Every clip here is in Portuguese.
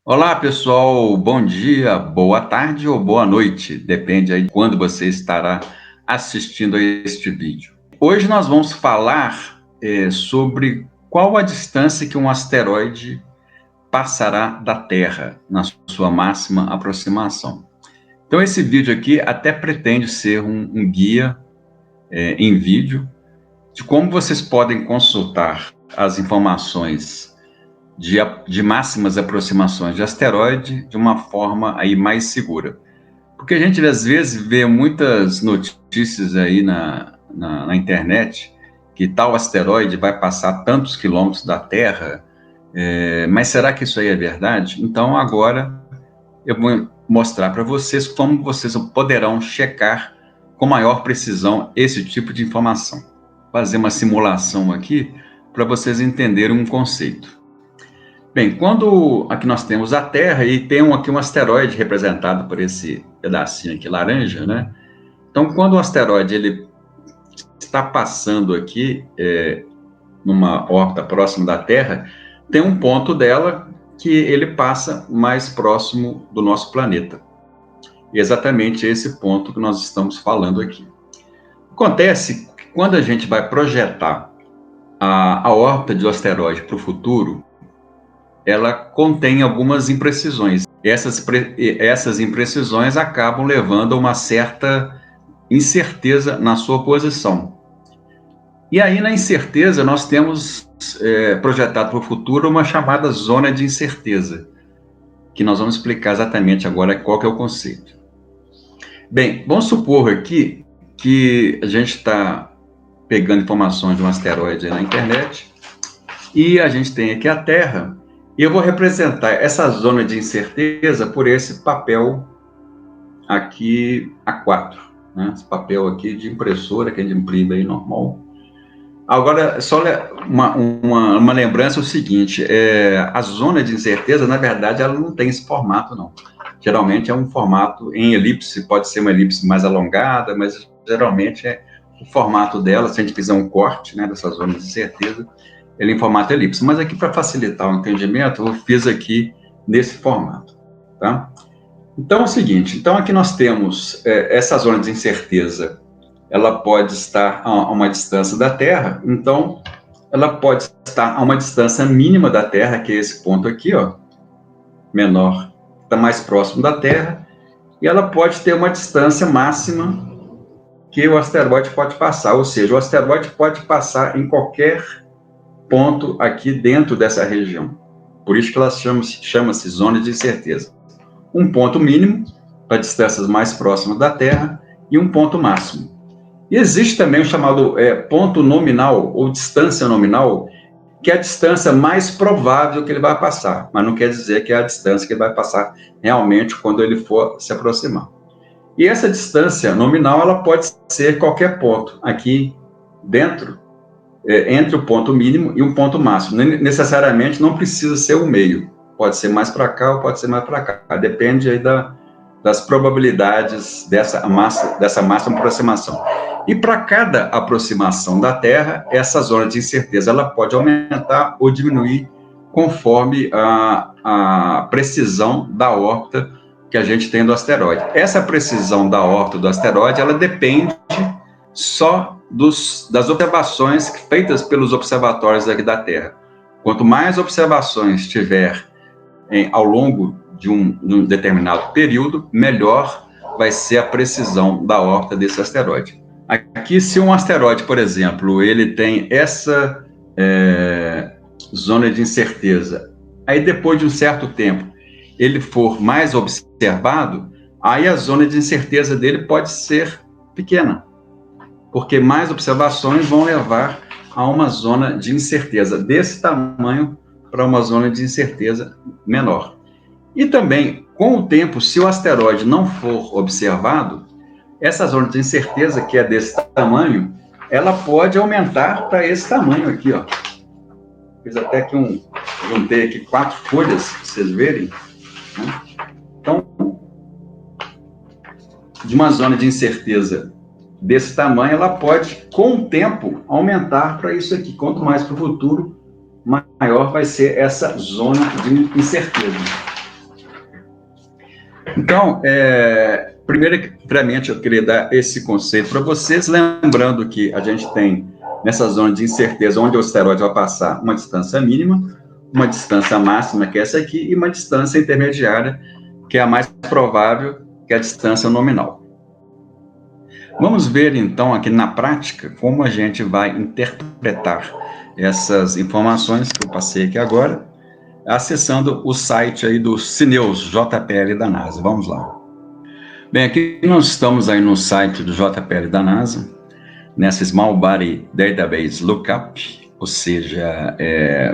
Olá, pessoal. Bom dia, boa tarde ou boa noite. Depende aí de quando você estará assistindo a este vídeo. Hoje nós vamos falar sobre qual a distância que um asteroide passará da Terra na sua máxima aproximação. Então, esse vídeo aqui até pretende ser um guia em vídeo de como vocês podem consultar as informações de máximas aproximações de asteroide de uma forma aí mais segura. Porque a gente às vezes vê muitas notícias aí na internet que tal asteroide vai passar tantos quilômetros da Terra, mas será que isso aí é verdade? Então agora eu vou mostrar para vocês como vocês poderão checar com maior precisão esse tipo de informação. Fazer uma simulação aqui para vocês entenderem um conceito. Bem, quando aqui nós temos a Terra e tem aqui um asteroide representado por esse pedacinho aqui laranja, né? Então, quando o asteroide ele está passando aqui numa órbita próxima da Terra, tem um ponto dela que ele passa mais próximo do nosso planeta. E é exatamente esse ponto que nós estamos falando aqui. Acontece que quando a gente vai projetar a órbita do asteroide para o futuro, ela contém algumas imprecisões. Essas imprecisões acabam levando a uma certa incerteza na sua posição. E aí, na incerteza, nós temos projetado para o futuro uma chamada zona de incerteza, que nós vamos explicar exatamente agora qual que é o conceito. Bem, vamos supor aqui que a gente está pegando informações de um asteroide na internet e a gente tem aqui a Terra. E eu vou representar essa zona de incerteza por esse papel aqui A4, né? Esse papel aqui de impressora que a gente imprime aí normal. Agora, só uma lembrança é o seguinte, a zona de incerteza, na verdade, ela não tem esse formato, não. Geralmente é um formato em elipse, pode ser uma elipse mais alongada, mas geralmente é o formato dela, se a gente fizer um corte, né, dessa zona de incerteza, ele em formato elipse, mas aqui para facilitar o entendimento, eu fiz aqui nesse formato, tá? Então é o seguinte, então aqui nós temos essa zona de incerteza, ela pode estar a uma distância da Terra, então ela pode estar a uma distância mínima da Terra, que é esse ponto aqui, ó, menor, está mais próximo da Terra, e ela pode ter uma distância máxima que o asteroide pode passar, ou seja, o asteroide pode passar em qualquer ponto aqui dentro dessa região. Por isso que ela chama-se zona de incerteza. Um ponto mínimo para distâncias mais próximas da Terra e um ponto máximo. E existe também o chamado ponto nominal ou distância nominal, que é a distância mais provável que ele vai passar, mas não quer dizer que é a distância que ele vai passar realmente quando ele for se aproximar. E essa distância nominal, ela pode ser qualquer ponto aqui dentro, entre o ponto mínimo e um ponto máximo. Necessariamente não precisa ser o meio, pode ser mais para cá ou pode ser mais para cá, depende aí das probabilidades dessa máxima aproximação. E para cada aproximação da Terra, essa zona de incerteza ela pode aumentar ou diminuir conforme a precisão da órbita que a gente tem do asteroide. Essa precisão da órbita do asteroide, ela depende só das observações feitas pelos observatórios aqui da Terra. Quanto mais observações tiver ao longo de um determinado período, melhor vai ser a precisão da órbita desse asteroide. Aqui, se um asteroide, por exemplo, ele tem essa zona de incerteza, aí depois de um certo tempo ele for mais observado, aí a zona de incerteza dele pode ser pequena, porque mais observações vão levar a uma zona de incerteza desse tamanho para uma zona de incerteza menor. E também, com o tempo, se o asteroide não for observado, essa zona de incerteza, que é desse tamanho, ela pode aumentar para esse tamanho aqui, ó. Fiz até que juntei aqui 4 folhas, para vocês verem, né? Então, de uma zona de incerteza desse tamanho, ela pode, com o tempo, aumentar para isso aqui. Quanto mais para o futuro, maior vai ser essa zona de incerteza. Então, primeiramente, eu queria dar esse conceito para vocês, lembrando que a gente tem, nessa zona de incerteza, onde o asteroide vai passar, uma distância mínima, uma distância máxima, que é essa aqui, e uma distância intermediária, que é a mais provável, que é a distância nominal. Vamos ver, então, aqui na prática, como a gente vai interpretar essas informações que eu passei aqui agora, acessando o site aí do CNEUS JPL da NASA. Vamos lá. Bem, aqui nós estamos aí no site do JPL da NASA, nessa Small Body Database Lookup, ou seja,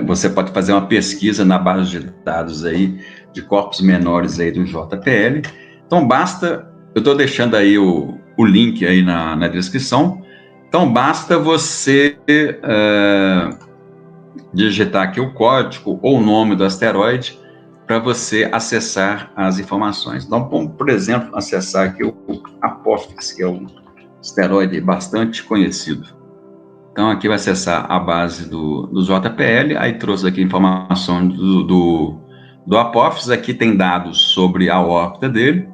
você pode fazer uma pesquisa na base de dados aí de corpos menores aí do JPL. Então basta, eu estou deixando aí o link aí na descrição. Então basta você digitar aqui o código ou o nome do asteroide para você acessar as informações. Então, vamos, por exemplo, acessar aqui o Apophis, que é um asteroide bastante conhecido. Então, aqui vai acessar a base do JPL, aí trouxe aqui informação do Apophis, aqui tem dados sobre a órbita dele,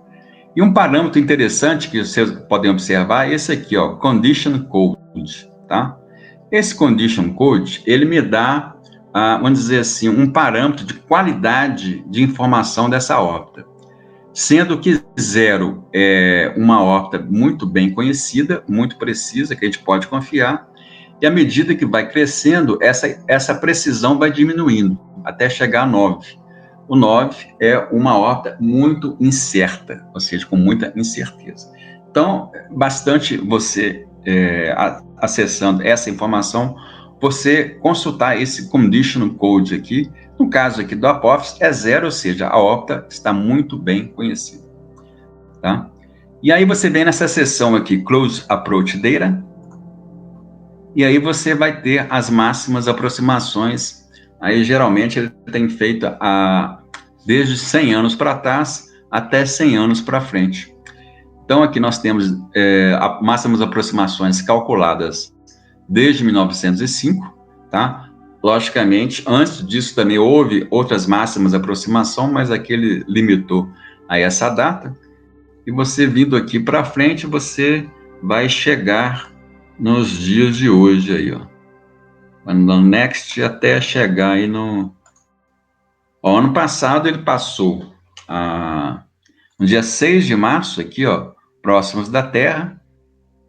e um parâmetro interessante que vocês podem observar é esse aqui, ó, Condition Code, tá? Esse Condition Code, ele me dá, vamos dizer assim, um parâmetro de qualidade de informação dessa órbita. Sendo que 0 é uma órbita muito bem conhecida, muito precisa, que a gente pode confiar, e à medida que vai crescendo, essa precisão vai diminuindo, até chegar a 9. O 9 é uma órbita muito incerta, ou seja, com muita incerteza. Então, bastante você, acessando essa informação, você consultar esse Condition Code aqui. No caso aqui do Apophis, é 0, ou seja, a órbita está muito bem conhecida. Tá? E aí você vem nessa seção aqui, Close Approach Data, e aí você vai ter as máximas aproximações. Aí geralmente ele tem feito desde 100 anos para trás até 100 anos para frente. Então aqui nós temos máximas aproximações calculadas desde 1905, tá? Logicamente, antes disso também houve outras máximas aproximação, mas aqui ele limitou a essa data. E você vindo aqui para frente, você vai chegar nos dias de hoje aí, ó. No next até chegar aí no ano passado ele passou no dia 6 de março aqui, ó, próximos da Terra,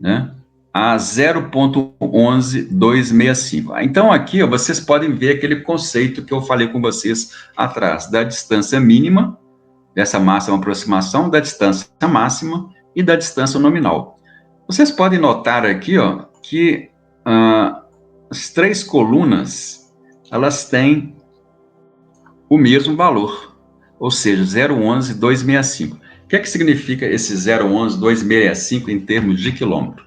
né? A 0.11265. Então aqui, ó, vocês podem ver aquele conceito que eu falei com vocês atrás, da distância mínima, dessa máxima aproximação, da distância máxima e da distância nominal. Vocês podem notar aqui, ó, que as três colunas, elas têm o mesmo valor, ou seja, 0.11265. O que é que significa esse 0.11265 em termos de quilômetro?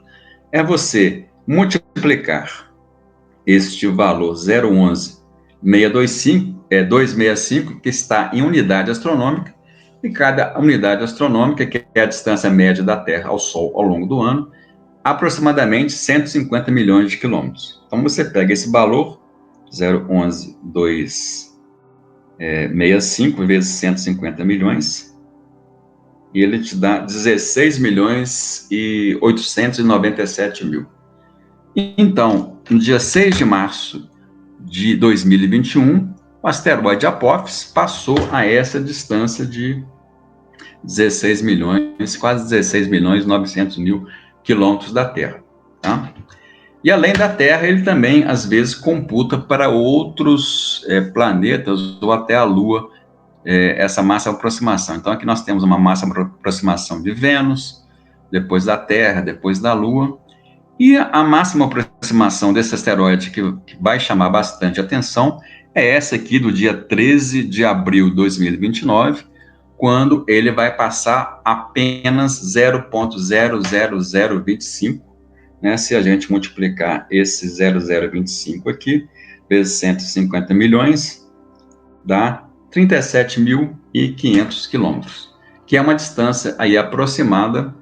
É você multiplicar este valor 0.11625, que está em unidade astronômica, e cada unidade astronômica, que é a distância média da Terra ao Sol ao longo do ano, aproximadamente 150 milhões de quilômetros. Então, você pega esse valor, 0.11265 vezes 150 milhões, e ele te dá 16.897.000. Então, no dia 6 de março de 2021, o asteroide Apophis passou a essa distância de 16 milhões, quase 16.900.000 quilômetros da Terra. Tá? E além da Terra, ele também, às vezes, computa para outros planetas ou até a Lua, essa máxima aproximação. Então, aqui nós temos uma máxima aproximação de Vênus, depois da Terra, depois da Lua, e a máxima aproximação desse asteroide que vai chamar bastante atenção é essa aqui do dia 13 de abril de 2029, quando ele vai passar apenas 0.00025, né? Se a gente multiplicar esse 0.025 aqui, vezes 150 milhões, dá 37.500 quilômetros, que é uma distância aí aproximada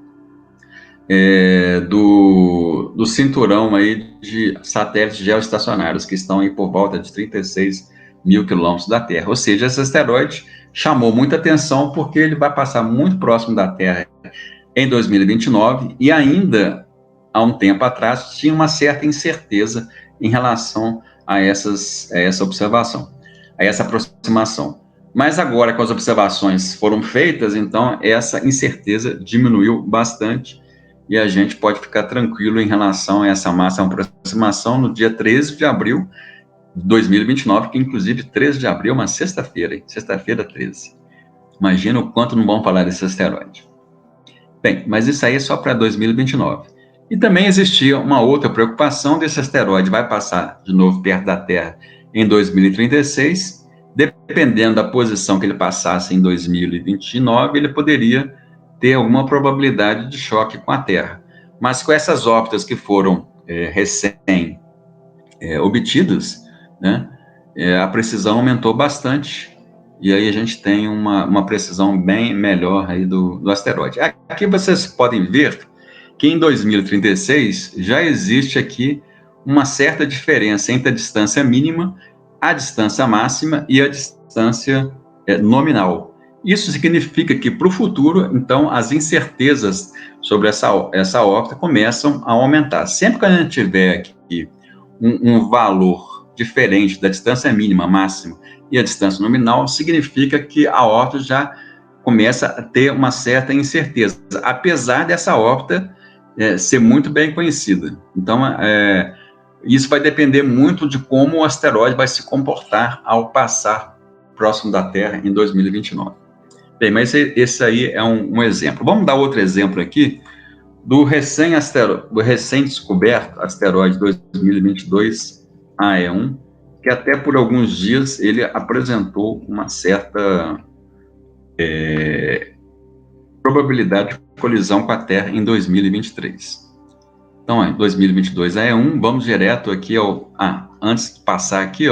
do cinturão aí de satélites geoestacionários, que estão aí por volta de 36 mil quilômetros da Terra. Ou seja, esse asteroide chamou muita atenção porque ele vai passar muito próximo da Terra em 2029 e ainda, há um tempo atrás, tinha uma certa incerteza em relação a essa observação, a essa aproximação. Mas agora que as observações foram feitas, então essa incerteza diminuiu bastante e a gente pode ficar tranquilo em relação a essa máxima aproximação no dia 13 de abril de 2029, que inclusive 13 de abril é uma sexta-feira, hein? Sexta-feira 13. Imagina o quanto não vão falar desse asteroide. Bem, mas isso aí é só para 2029. E também existia uma outra preocupação desse asteroide vai passar de novo perto da Terra em 2036. Dependendo da posição que ele passasse em 2029, ele poderia ter alguma probabilidade de choque com a Terra. Mas com essas órbitas que foram recém obtidas, né, a precisão aumentou bastante, e aí a gente tem uma precisão bem melhor aí do asteroide. Aqui vocês podem ver que em 2036 já existe aqui uma certa diferença entre a distância mínima, a distância máxima e a distância nominal. Isso significa que para o futuro, então, as incertezas sobre essa órbita começam a aumentar. Sempre que a gente tiver aqui um valor diferente da distância mínima, máxima e a distância nominal, significa que a órbita já começa a ter uma certa incerteza, apesar dessa órbita ser muito bem conhecida. Então, isso vai depender muito de como o asteroide vai se comportar ao passar próximo da Terra em 2029. Bem, mas esse aí é um exemplo. Vamos dar outro exemplo aqui do recém-descoberto asteroide 2022 AE1, que até por alguns dias ele apresentou uma certa probabilidade de colisão com a Terra em 2023. Então, em 2022 AE1, vamos direto aqui antes de passar aqui,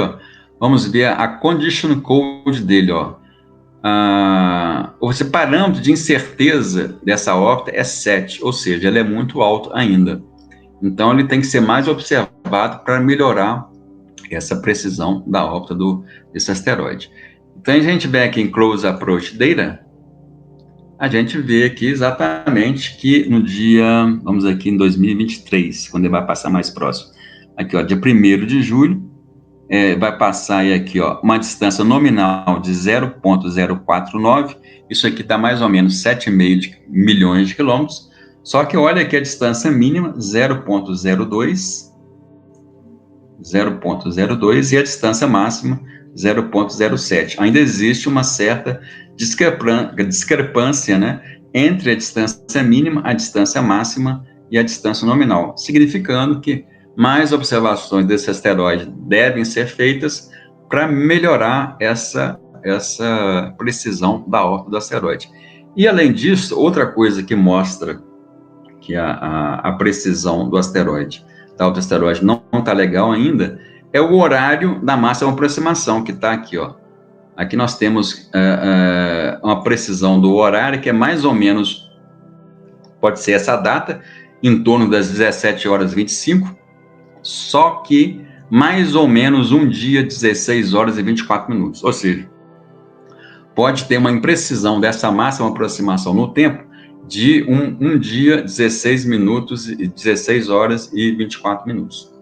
vamos ver a condition code dele, esse parâmetro de incerteza dessa órbita é 7, ou seja, ele é muito alto ainda. Então, ele tem que ser mais observado para melhorar essa precisão da órbita desse asteroide. Então, a gente vê aqui em Close Approach Data, a gente vê aqui exatamente que no dia, vamos aqui em 2023, quando ele vai passar mais próximo, aqui, dia 1º de julho, vai passar aí aqui, uma distância nominal de 0,049, isso aqui dá mais ou menos 7,5 milhões de quilômetros, só que olha aqui a distância mínima, 0,02, e a distância máxima, 0,07. Ainda existe uma certa discrepância, né, entre a distância mínima, a distância máxima e a distância nominal, significando que mais observações desse asteroide devem ser feitas para melhorar essa precisão da órbita do asteroide. E, além disso, outra coisa que mostra que a precisão do asteroide, da órbita do asteroide, não está legal ainda, é o horário da máxima aproximação, que está aqui, Aqui nós temos uma precisão do horário que é mais ou menos, pode ser essa data, em torno das 17h25, só que mais ou menos um dia, 16h24. Ou seja, pode ter uma imprecisão dessa máxima aproximação no tempo de um dia, 16 minutos e 16h24.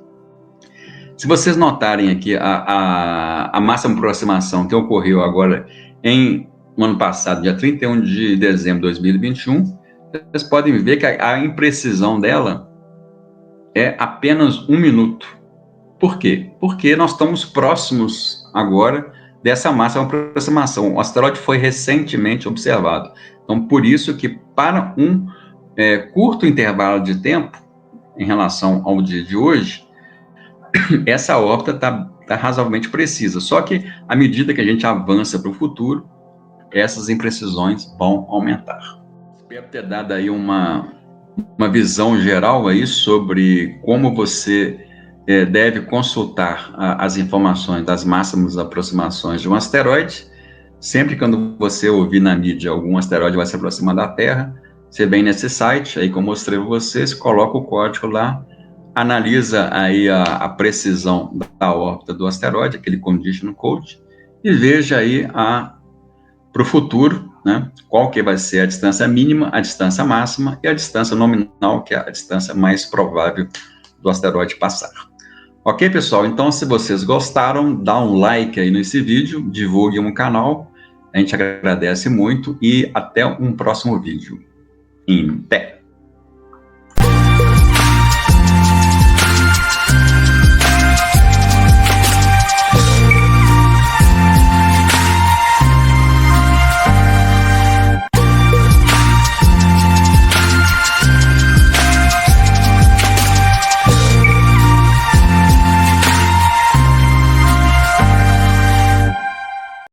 Se vocês notarem aqui a máxima aproximação que ocorreu agora no ano passado, dia 31 de dezembro de 2021, vocês podem ver que a imprecisão dela é apenas 1 minuto. Por quê? Porque nós estamos próximos agora dessa máxima aproximação. O asteroide foi recentemente observado. Então, por isso que para um curto intervalo de tempo, em relação ao dia de hoje, essa órbita está razoavelmente precisa. Só que, à medida que a gente avança para o futuro, essas imprecisões vão aumentar. Espero ter dado aí uma visão geral aí sobre como você deve consultar as informações das máximas aproximações de um asteroide. Sempre quando você ouvir na mídia algum asteroide vai se aproximar da Terra, você vem nesse site, aí como eu mostrei para vocês, coloca o código lá, analisa aí a precisão da órbita do asteroide, aquele condition code, e veja aí para o futuro, né? Qual que vai ser a distância mínima, a distância máxima e a distância nominal, que é a distância mais provável do asteroide passar. Ok, pessoal? Então, se vocês gostaram, dá um like aí nesse vídeo, divulguem o canal, a gente agradece muito e até um próximo vídeo. Em pé!